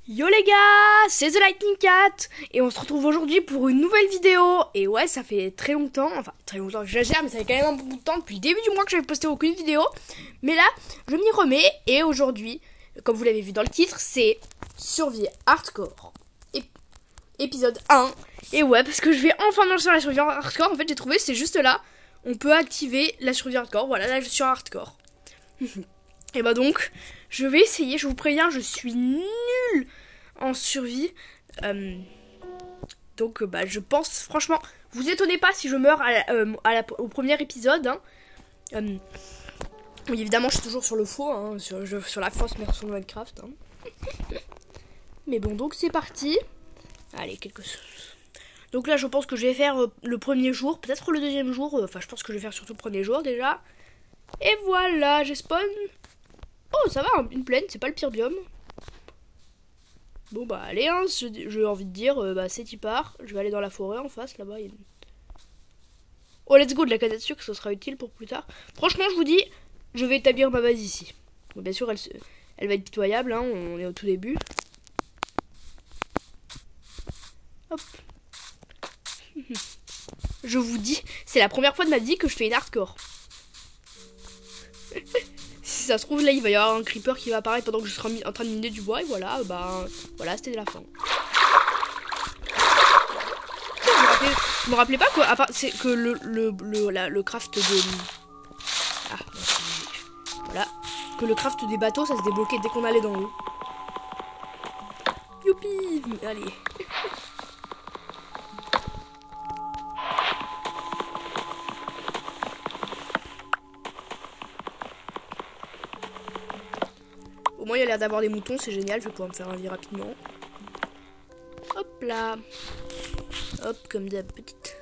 Yo les gars, c'est The Lightning Cat et on se retrouve aujourd'hui pour une nouvelle vidéo. Et ouais, ça fait très longtemps, que j'exagère, mais ça fait quand même un bout de temps depuis le début du mois que j'avais posté aucune vidéo. Mais là, je m'y remets et aujourd'hui, comme vous l'avez vu dans le titre, c'est Survie Hardcore épisode 1. Et ouais, parce que je vais enfin me lancer dans la survie hardcore. En fait, j'ai trouvé, c'est juste là, on peut activer la survie hardcore. Voilà, là je suis en hardcore. Et bah donc, je vais essayer, je vous préviens, je suis nulle en survie. Donc bah je pense, franchement, vous étonnez pas si je meurs au premier épisode. Hein. Oui, évidemment, je suis toujours sur le faux, hein, sur la fausse version de Minecraft. Hein. Mais bon, donc c'est parti. Allez, donc là, je pense que je vais faire le premier jour, peut-être le deuxième jour. Enfin, je pense que je vais faire surtout le premier jour déjà. Et voilà, j'ai spawn. Oh, ça va, une plaine, c'est pas le pire biome. Bon, bah, allez, hein, j'ai envie de dire, bah, c'est y part. Je vais aller dans la forêt en face, là-bas. Oh, let's go, de la canne à sucre, ça sera utile pour plus tard. Franchement, je vous dis, je vais établir ma base ici. Bon, bien sûr, elle va être pitoyable, hein, on est au tout début. Hop. Je vous dis, c'est la première fois de ma vie que je fais une hardcore. Si ça se trouve, là, il va y avoir un creeper qui va apparaître pendant que je serai en train de miner du bois. Et voilà, bah, voilà, c'était la fin. Je me rappelais pas quoi, à part, c'est que le craft de... Ah, voilà. Que le craft des bateaux, ça se débloquait dès qu'on allait dans l'eau. Youpi! Allez. Au moins il y a l'air d'avoir des moutons, c'est génial, je vais pouvoir me faire un lit rapidement. Hop là. Hop, comme d'hab, petite.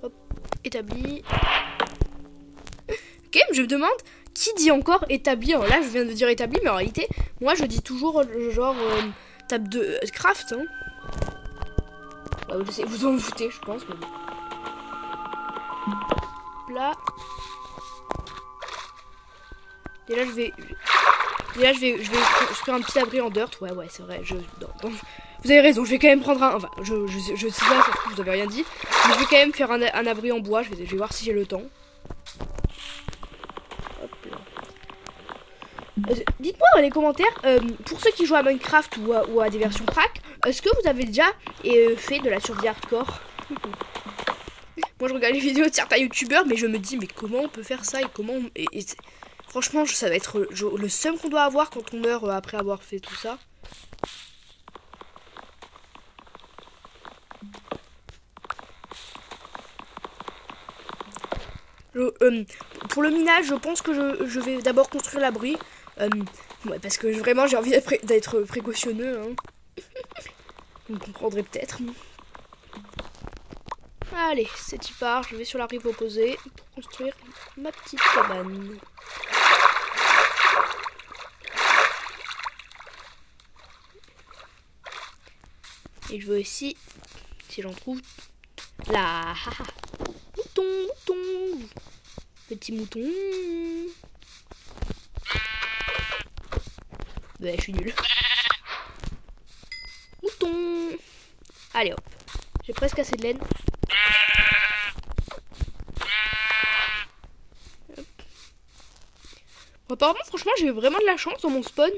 Hop, établi. Ok, je me demande, qui dit encore établi? Alors là, je viens de dire établi, mais en réalité, moi je dis toujours genre table de craft. Hein. Ouais, je sais, vous en foutez, je pense. Mais bon. Hop là. Et là je vais faire un petit abri en dirt. Ouais c'est vrai. Non. Vous avez raison, je vais quand même prendre un. Enfin, je sais pas, ça se trouve, vous avez rien dit. Mais je vais quand même faire un abri en bois. Je vais voir si j'ai le temps. Hop là. Dites-moi dans les commentaires, pour ceux qui jouent à Minecraft ou à des versions crack, est-ce que vous avez déjà fait de la survie hardcore? Moi je regarde les vidéos de certains youtubeurs, mais je me dis mais comment on peut faire ça et comment franchement, ça va être le seum qu'on doit avoir quand on meurt après avoir fait tout ça. Pour le minage, je pense que je vais d'abord construire l'abri. Ouais, parce que vraiment, j'ai envie d'être précautionneux. Hein. Vous me comprendrez peut-être. Allez, c'est y part. Je vais sur la rive opposée pour construire ma petite cabane. Et je veux aussi, si j'en trouve, là, mouton, petit mouton. Ouais, je suis nulle. Mouton. Allez hop, j'ai presque assez de laine. Bon, apparemment, franchement, j'ai eu vraiment de la chance dans mon spawn.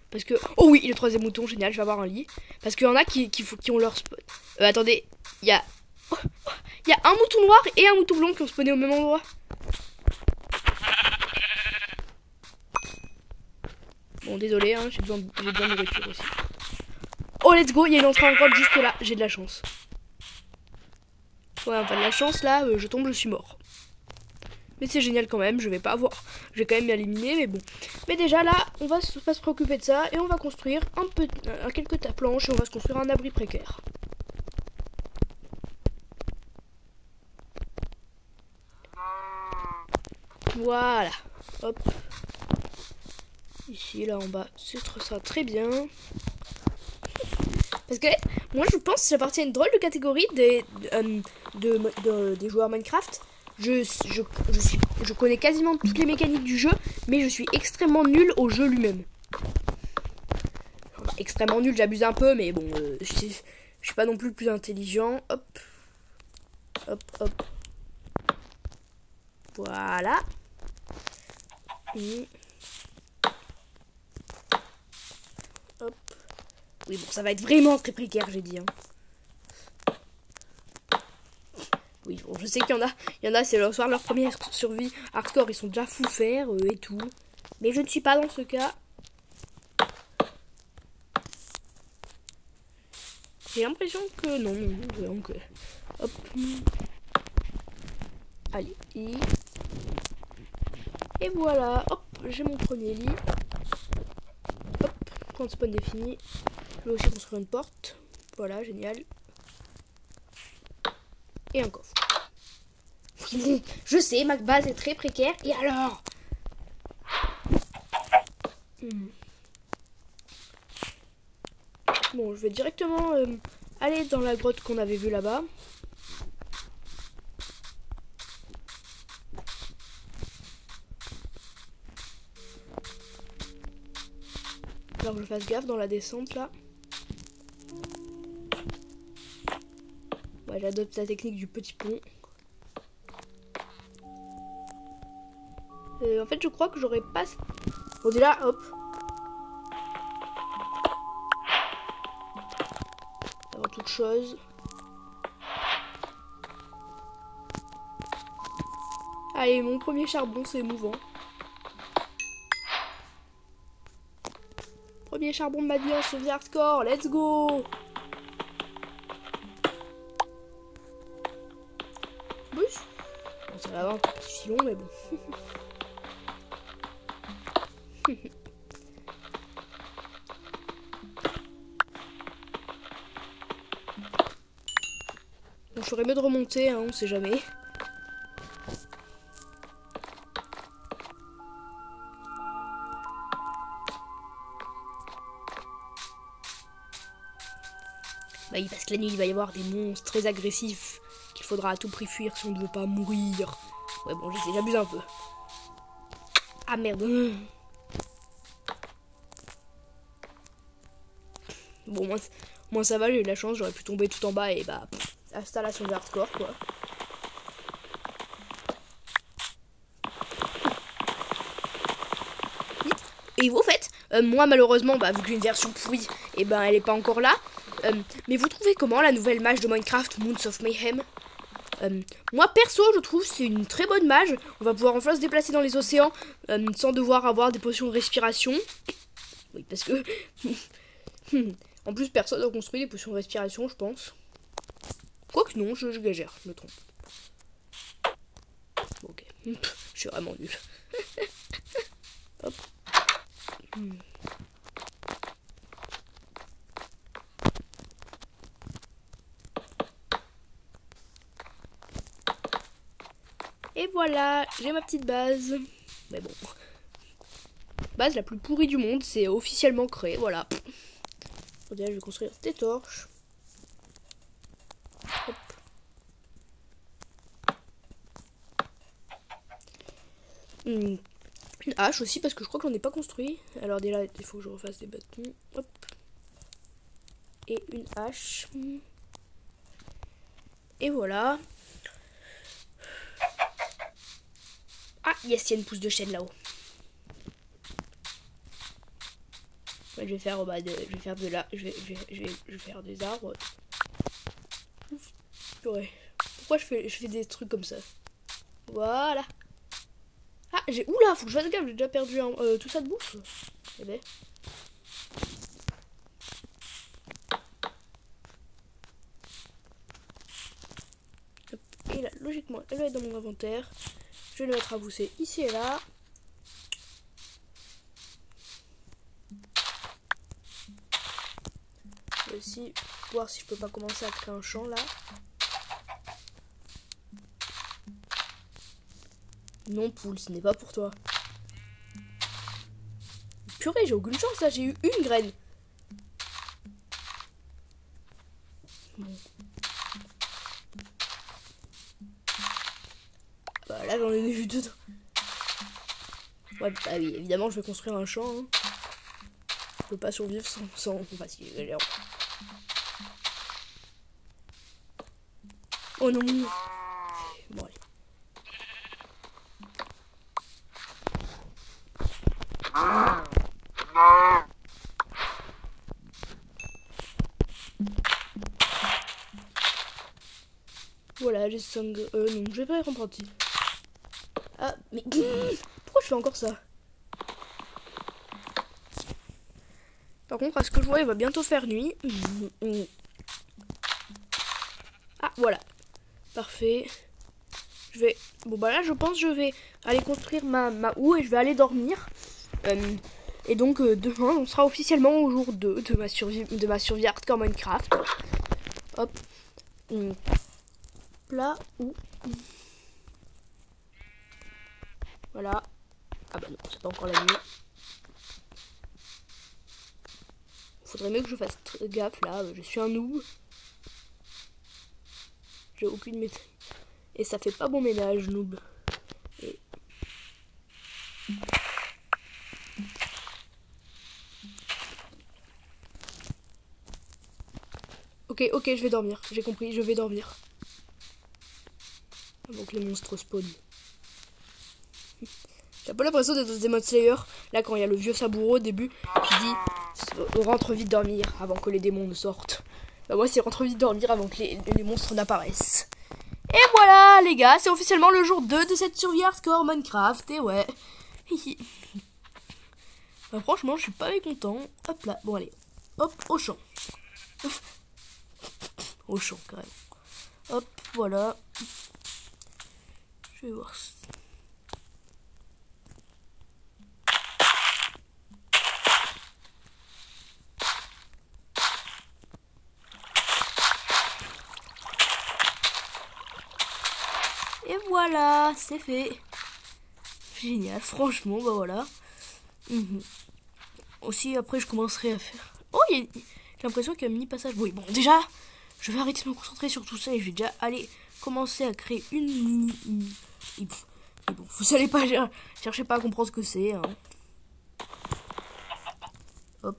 Parce que... Oh oui, le troisième mouton, génial, je vais avoir un lit. Parce qu'il y en a qui ont leur spawn. Attendez, il y a un mouton noir et un mouton blanc qui ont spawné au même endroit. Bon, désolé, hein, j'ai besoin de nourriture aussi. Oh, let's go, il y a une entrée encore juste là, j'ai de la chance. Ouais, enfin de la chance, là, je tombe, je suis mort. Mais c'est génial quand même, je vais quand même m'éliminer, mais bon. Mais déjà là, on va pas se préoccuper de ça et on va construire quelques planches et on va se construire un abri précaire. Voilà, hop. Ici, là en bas, ce sera très bien. Parce que moi je pense que j'appartiens à une drôle de catégorie des joueurs Minecraft. Je connais quasiment toutes les mécaniques du jeu, mais je suis extrêmement nul au jeu lui-même. Enfin, extrêmement nul, j'abuse un peu, mais bon, je suis pas non plus le plus intelligent. Hop. Hop, hop. Voilà. Hop. Oui, bon, ça va être vraiment très précaire, j'ai dit. Hein. Oui, bon, je sais qu'il y en a, c'est leur soir leur première survie hardcore, ils sont déjà fous faire et tout. Mais je ne suis pas dans ce cas. J'ai l'impression que non, donc hop. Allez, et voilà, hop, j'ai mon premier lit. Hop, quand le spawn est fini, je vais aussi construire une porte. Voilà, génial. Et un coffre. Je sais, ma base est très précaire. Et alors Bon, je vais directement aller dans la grotte qu'on avait vue là-bas. Alors que je fasse gaffe dans la descente là. Ouais, j'adopte la technique du petit pont. En fait, je crois que j'aurais pas... Bon, déjà, hop. Avant toute chose. Allez, mon premier charbon, c'est émouvant. Premier charbon de ma vie en survie hardcore, let's go! Oui. Bon, ça va avoir un petit filon, mais bon. Bon, je ferais mieux de remonter, hein, on sait jamais. Bah oui, parce que la nuit, il va y avoir des monstres très agressifs qu'il faudra à tout prix fuir si on ne veut pas mourir. Ouais, bon, j'abuse un peu. Ah merde. Bon, moi ça va, j'ai eu de la chance, j'aurais pu tomber tout en bas et bah, installation de hardcore, quoi. Et au fait, moi malheureusement, bah, vu que j'ai une version pourrie, et ben elle est pas encore là. Mais vous trouvez comment la nouvelle mage de Minecraft, Moons of Mayhem? Moi perso, je trouve c'est une très bonne mage. On va pouvoir enfin se déplacer dans les océans sans devoir avoir des potions de respiration. Oui, parce que en plus personne n'a construit des potions de respiration, je pense. Quoique non, je gagère, je me trompe. Ok, je suis vraiment nul. Hop. Et voilà, j'ai ma petite base. Mais bon. Base la plus pourrie du monde, c'est officiellement créé, voilà. Déjà, je vais construire des torches. Hop. Une hache aussi, parce que je crois que j'en ai pas construit. Alors déjà, il faut que je refasse des bâtons. Hop. Et une hache. Et voilà. Ah, yes, il y a une pousse de chêne là-haut. Ouais, je vais faire je vais faire des arbres. Ouf, purée. Pourquoi je fais des trucs comme ça? Voilà. Ah, oula, faut que je fasse gaffe, j'ai déjà perdu tout ça de bouffe. Eh ben. Hop. Et là, logiquement, elle va être dans mon inventaire. Je vais le mettre à pousser ici et là. Je vais aussi voir si je peux pas commencer à créer un champ là. Non, poule, ce n'est pas pour toi. Purée, j'ai aucune chance là, j'ai eu une graine. Bon. Bah là, j'en ai vu deux. Ouais, bah oui, évidemment, je vais construire un champ. Hein. Je peux pas survivre sans... Enfin, si, oh non. Bon, allez. Voilà, j'ai 5... non, je vais pas être en partie. Ah, mais... Pourquoi je fais encore ça? Par contre, à ce que je vois, il va bientôt faire nuit. Ah, voilà. Parfait. Je vais... Bon, bah là, je pense que je vais aller construire ma houe et je vais aller dormir. Et donc, demain, on sera officiellement au jour 2 de ma survie hardcore Minecraft. Hop. Là, où... Voilà. Ah bah non, c'est pas encore la nuit. Faudrait mieux que je fasse gaffe là, je suis un noob. J'ai aucune méthode. Et ça fait pas bon ménage, noob. Et... Ok, je vais dormir. J'ai compris, je vais dormir. Avant que les monstres spawnent. J'ai un peu l'impression d'être dans Demon Slayer. Là, quand il y a le vieux saboureau au début, qui dit rentre vite dormir avant que les démons ne sortent. Bah, moi, c'est rentre vite dormir avant que les monstres n'apparaissent. Et voilà, les gars, c'est officiellement le jour 2 de cette survie hardcore Minecraft. Et ouais. Bah, franchement, je suis pas mécontent. Hop là, bon, allez. Hop, au champ. Au champ, quand même. Hop, voilà. Je vais voir ça. Et voilà, c'est fait. Génial, franchement, bah voilà. Aussi, après, je commencerai à faire... Oh, j'ai l'impression qu'il y a un mini passage. Oui, bon, déjà, je vais arrêter de me concentrer sur tout ça et je vais déjà aller commencer à créer une mini... Et bon, vous allez pas... Cherchez pas à comprendre ce que c'est, hein. Hop.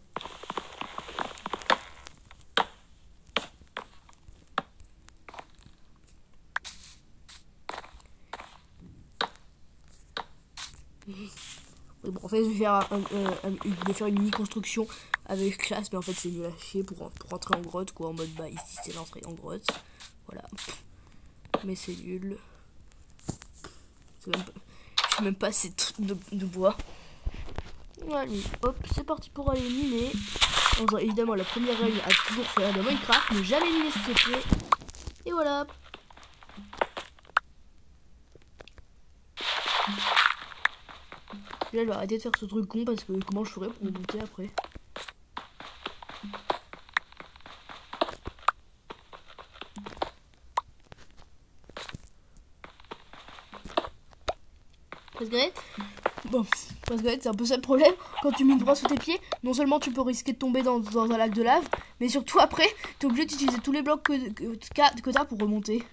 Oui, bon, en fait, je vais faire une mini construction avec classe, mais en fait, c'est nul à chier pour rentrer en grotte, quoi. En mode, bah, ici, c'est l'entrée en grotte. Voilà. Mais c'est nul. Je sais même pas assez de bois. Allez, hop, c'est parti pour aller miner. Donc, évidemment, la première règle à toujours faire de Minecraft, ne jamais miner ce qui est. Et voilà. Là, je vais arrêter de faire ce truc con parce que comment je ferais pour monter après? Parce que c'est un peu ça le problème. Quand tu mines droit sous tes pieds, non seulement tu peux risquer de tomber dans un lac de lave, mais surtout après, t'es obligé d'utiliser tous les blocs que t'as pour remonter.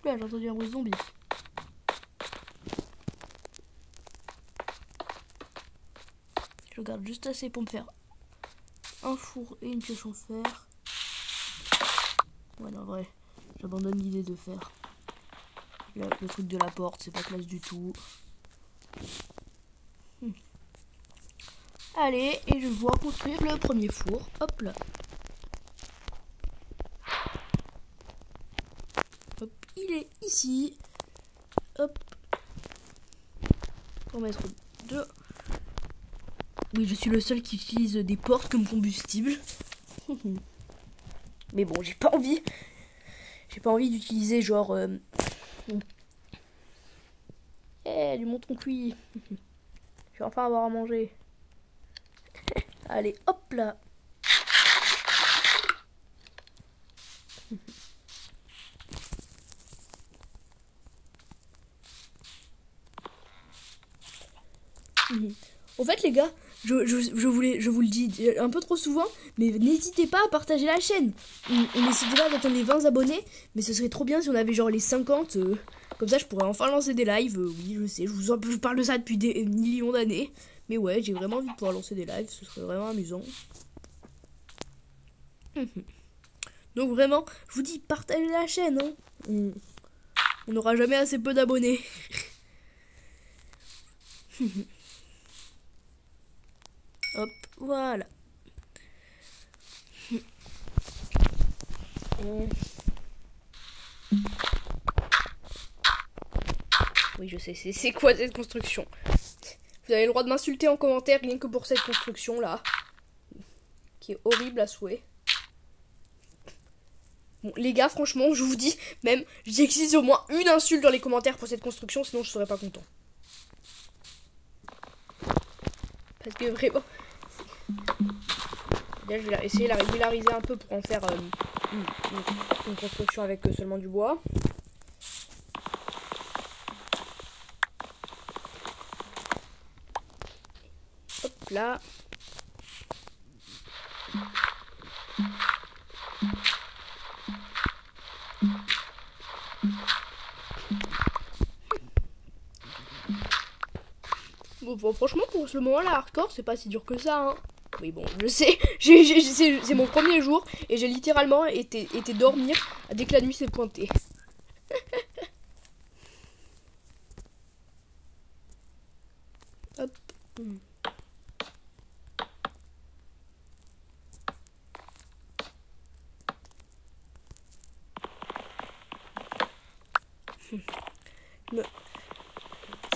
Là, j'ai entendu un bruit de zombie. Je regarde juste assez pour me faire un four et une pioche en fer. Ouais, non, vrai, j'abandonne l'idée de faire le truc de la porte, c'est pas classe du tout. Allez, et je vais construire le premier four. Hop là. Hop, il est ici. Hop. Pour mettre deux. Oui, je suis le seul qui utilise des portes comme combustible. Mais bon, j'ai pas envie. J'ai pas envie d'utiliser genre... du monton cuit. Je vais enfin avoir à manger. Allez, hop là. Au fait, les gars, je vous le dis un peu trop souvent, mais n'hésitez pas à partager la chaîne. On essaie déjà d'atteindre les 20 abonnés, mais ce serait trop bien si on avait genre les 50. Comme ça, je pourrais enfin lancer des lives. Oui, je sais, je parle de ça depuis des millions d'années. Mais ouais, j'ai vraiment envie de pouvoir lancer des lives, ce serait vraiment amusant. Donc vraiment, je vous dis, partagez la chaîne. Hein. On n'aura jamais assez peu d'abonnés. Hop, voilà. Oui, je sais, c'est quoi cette construction? Vous avez le droit de m'insulter en commentaire rien que pour cette construction là. Qui est horrible à souhait. Bon, les gars, franchement, je vous dis, même, j'exige au moins une insulte dans les commentaires pour cette construction, sinon je serais pas content. Parce que vraiment... Là, je vais essayer de la régulariser un peu pour en faire une construction avec seulement du bois. Hop là. Bon, franchement, pour ce moment-là, hardcore, c'est pas si dur que ça, hein. Oui, bon, je sais, c'est mon premier jour, et j'ai littéralement été dormir dès que la nuit s'est pointée. Hop.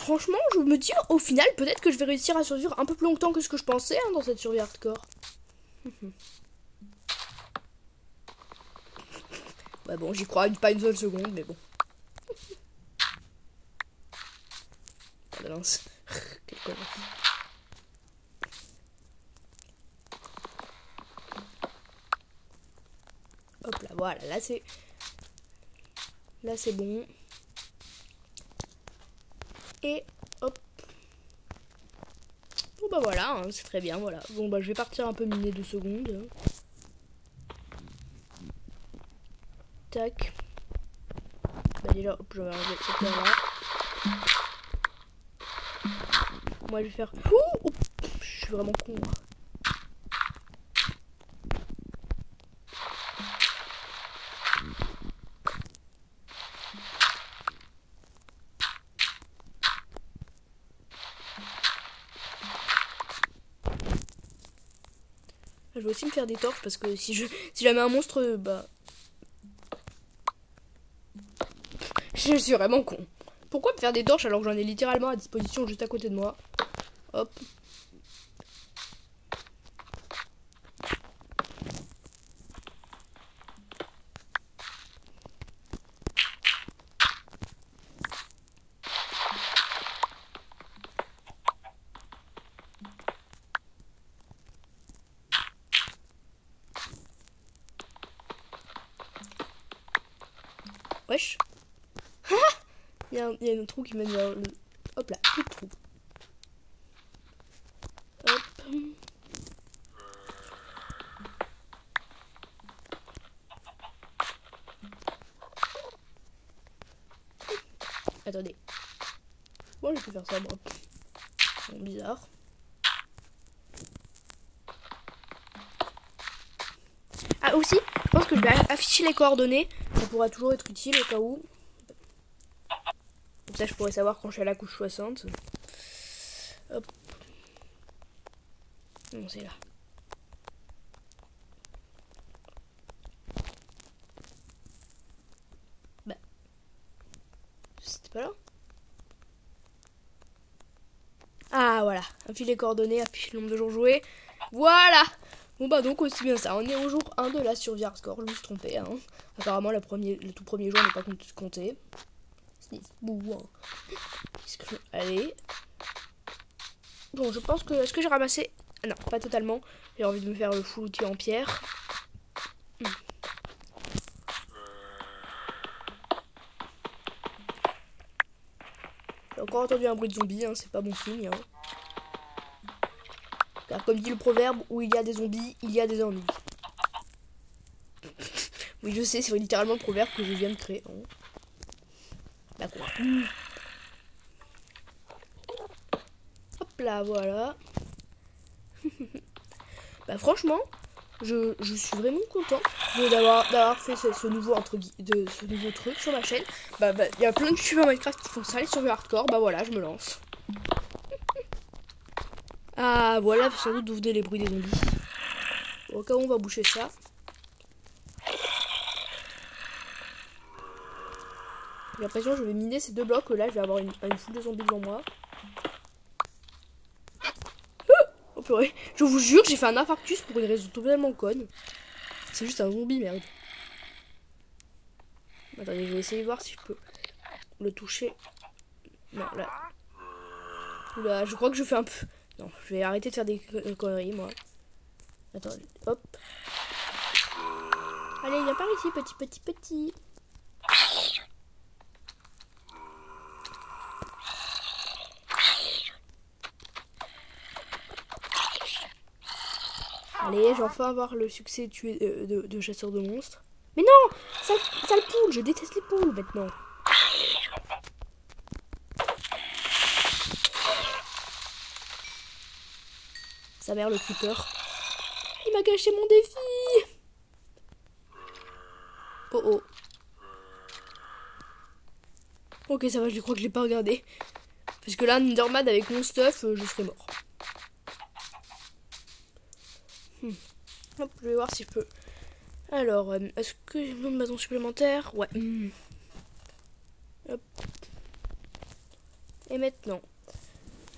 Franchement, je me dis, au final, peut-être que je vais réussir à survivre un peu plus longtemps que ce que je pensais hein, dans cette survie hardcore. Ouais, bon, j'y crois pas une seule seconde, mais bon. Oh, mince. Quelle connerie. Hop là, voilà, là c'est... Là c'est bon. Et hop. Bon bah voilà, hein, c'est très bien, voilà. Bon bah je vais partir un peu miner 2 secondes. Tac. Bah déjà, hop, je vais enlever cette terre là. Moi je vais faire... Ouh, je suis vraiment con. Hein. Je vais aussi me faire des torches parce que si jamais un monstre, bah... Je suis vraiment con. Pourquoi me faire des torches alors que j'en ai littéralement à disposition juste à côté de moi? Hop. Wesh. Il y a un trou qui mène vers le... Hop là, plus de trou. Hop. Attendez. Bon, je peux faire ça, moi. Bon, bizarre. Ah, aussi, je pense que je vais afficher les coordonnées. Ça pourra toujours être utile au cas où. Comme ça, je pourrais savoir quand je suis à la couche 60. Hop. Non, c'est là. Bah. C'était pas là. Ah, voilà. Affiche les coordonnées, affiche le nombre de jours joués. Voilà. Bon, bah, donc, aussi bien ça. On est au jour 1 de la survie hardcore. Je me suis trompée, hein. Apparemment, le tout premier jour n'est pas compté. Bouh, hein. Allez. Bon, je pense que... Est-ce que j'ai ramassé... Non, pas totalement. J'ai envie de me faire le full outil en pierre. J'ai encore entendu un bruit de zombie, hein. C'est pas bon signe, hein. Car comme dit le proverbe, où il y a des zombies, il y a des ennuis. Oui, je sais, c'est littéralement le proverbe que je viens de créer. Hein. D'accord. Hop là, voilà. Bah franchement, je suis vraiment content d'avoir fait ce nouveau ce nouveau truc sur ma chaîne. Bah il y a plein de youtubeurs Minecraft qui font ça, les survieurs hardcore. Bah voilà, je me lance. Ah voilà, sans doute d'où venaient les bruits des zombies. Au cas où on va boucher ça. J'ai l'impression que je vais miner ces deux blocs. Là, je vais avoir une foule de zombies devant moi. Oh purée, je vous jure, j'ai fait un infarctus pour une raison totalement conne. C'est juste un zombie, merde. Attendez, je vais essayer de voir si je peux le toucher. Non, là. Oula, je crois que je fais un peu... Non, je vais arrêter de faire des conneries, moi. Attendez, hop. Allez, viens par ici, petit. Allez, j'ai enfin avoir le succès de chasseur de monstres. Mais non, sale poule, je déteste les poules maintenant. Sa mère, le creeper. Il m'a gâché mon défi. Oh. Ok, ça va, je crois que je l'ai pas regardé. Parce que là, Enderman avec mon stuff, je serais mort. Hop, je vais voir si je peux. Alors, est-ce que j'ai besoin de bâton supplémentaire? Ouais. Hop. Et maintenant.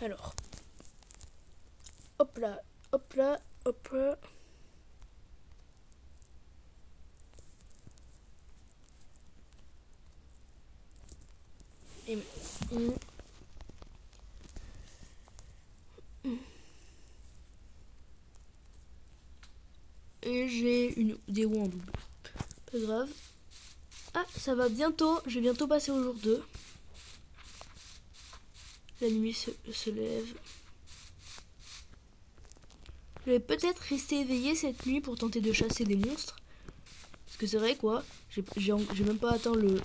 Alors. Hop là. Et j'ai des roues en double. Pas grave. Ah, ça va bientôt. Je vais bientôt passer au jour 2. La nuit se lève. Je vais peut-être rester éveillé cette nuit pour tenter de chasser des monstres. Parce que c'est vrai quoi, j'ai même pas atteint le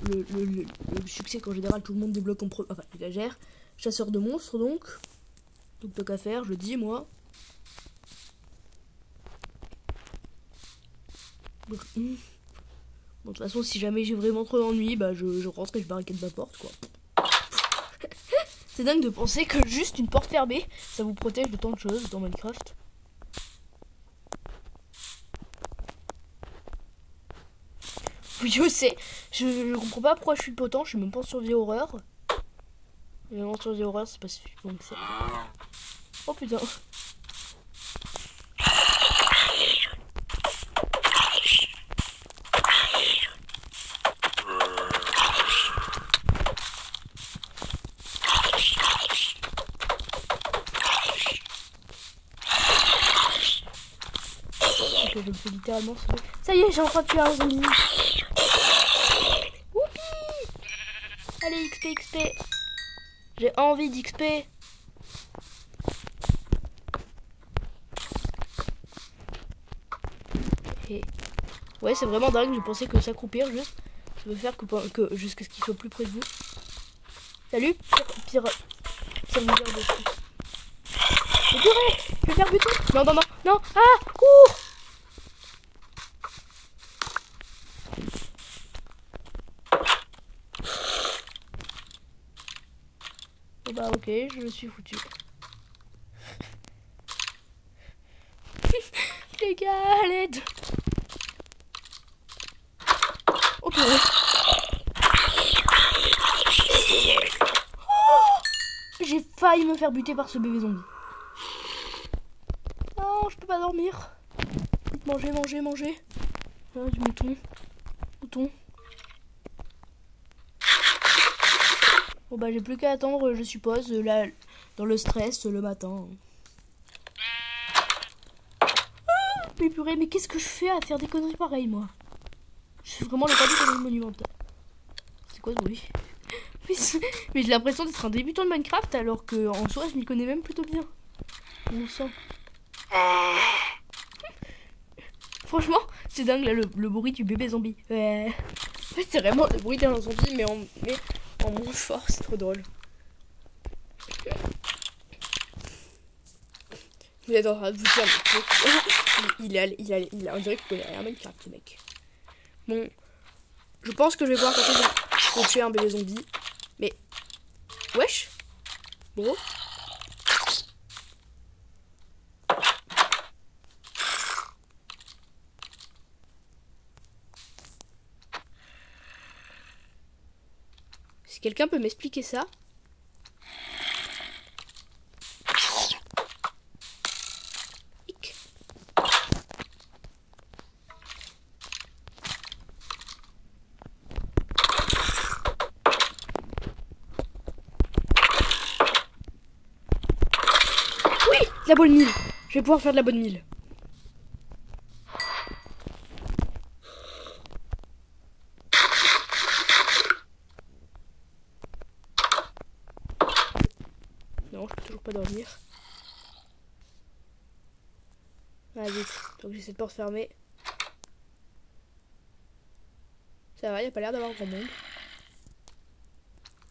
succès qu'en général tout le monde débloque en enfin exagère. Chasseur de monstres donc. Donc pas qu'à faire, je le dis moi. Donc, bon, de toute façon si jamais j'ai vraiment trop d'ennui, bah je rentre et je barricade ma porte quoi. C'est dingue de penser que juste une porte fermée, ça vous protège de tant de choses dans Minecraft. Oui, je sais. Je comprends pas pourquoi je suis potent. Je suis même pas en survie horreur. Mais en survie horreur, c'est pas suffisant que ça. Oh putain. Ok, je me fais littéralement sauver. Ça y est, j'ai enfin tué un zombie. Woupi! Allez, XP. J'ai envie d'XP. Et... ouais, c'est vraiment dingue. Je pensais que s'accroupir juste, ça veut faire que jusqu'à ce qu'il soit plus près de vous. Salut, pire. Ça me vient dessus. Mais purée, je vais faire buter. Non. Ah, cours. Oh bah ok, je me suis foutu. Les gars, à l'aide. Oh purée. Oh, j'ai failli me faire buter par ce bébé zombie. Non, je peux pas dormir. Manger. Ah, du mouton. Bon bah j'ai plus qu'à attendre, je suppose, là, dans le stress le matin. Ah, mais purée, mais qu'est-ce que je fais à faire des conneries pareilles, moi? Je suis vraiment le pas des conneries monumentales. C'est quoi ce bruit? Mais j'ai l'impression d'être un débutant de Minecraft alors que en soi je m'y connais même plutôt bien. Bon sang. Franchement, c'est dingue là le bruit du bébé zombie. En fait, c'est vraiment le bruit d'un zombie, mais en moins fort, c'est trop drôle. Vous êtes en train de vous dire, il a, on dirait qu'il connaît rien Minecraft, ce mec. Bon, je pense que je vais voir quand tuer un bébé zombie. Mais, wesh, bro. Si quelqu'un peut m'expliquer ça. La bonne mille. Je vais pouvoir faire de la bonne mille. Non, je peux toujours pas dormir. Ah vite, donc j'ai cette porte fermée. Ça va, il n'y a pas l'air d'avoir grand monde.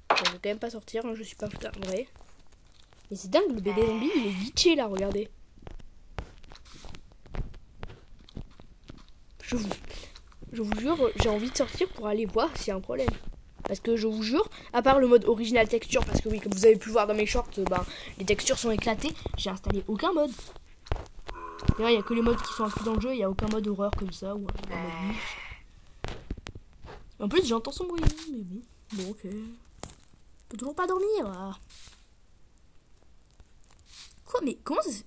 Bon, je vais quand même pas sortir, hein, je suis pas vrai. Mais c'est dingue, le bébé zombie, il est glitché là, regardez. Je vous jure, j'ai envie de sortir pour aller voir s'il y a un problème. Parce que je vous jure, à part le mode original texture, parce que oui, comme vous avez pu voir dans mes shorts, les textures sont éclatées, j'ai installé aucun mode. D'ailleurs, il n'y a que les modes qui sont inclus dans le jeu, il n'y a aucun mode horreur comme ça, ou un mode niche. En plus, j'entends son bruit, mais bon, ok. Je peux toujours pas dormir. Ah. Quoi, mais comment ça se...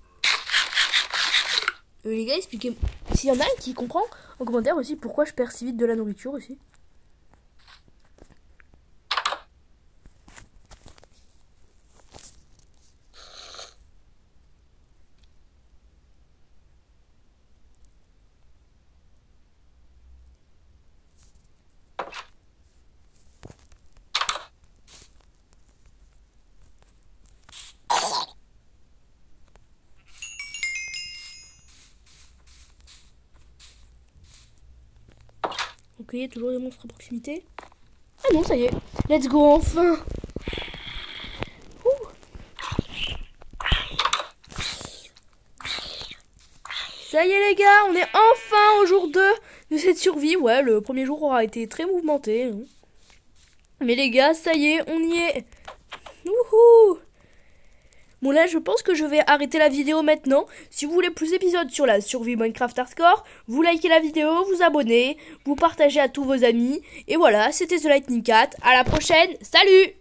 les gars, expliquez-moi. S'il y en a un qui comprend, en commentaire aussi, pourquoi je perds si vite de la nourriture aussi. Ok, il y a toujours des monstres à proximité. Ah non, ça y est. Let's go, enfin. Ça y est les gars, on est enfin au jour 2 de cette survie. Ouais, le premier jour aura été très mouvementé. Hein. Mais les gars, ça y est, on y est. Wouhou. Bon là, je pense que je vais arrêter la vidéo maintenant. Si vous voulez plus d'épisodes sur la survie Minecraft Hardcore, vous likez la vidéo, vous abonnez, vous partagez à tous vos amis. Et voilà, c'était The Lightning Cat. À la prochaine, salut!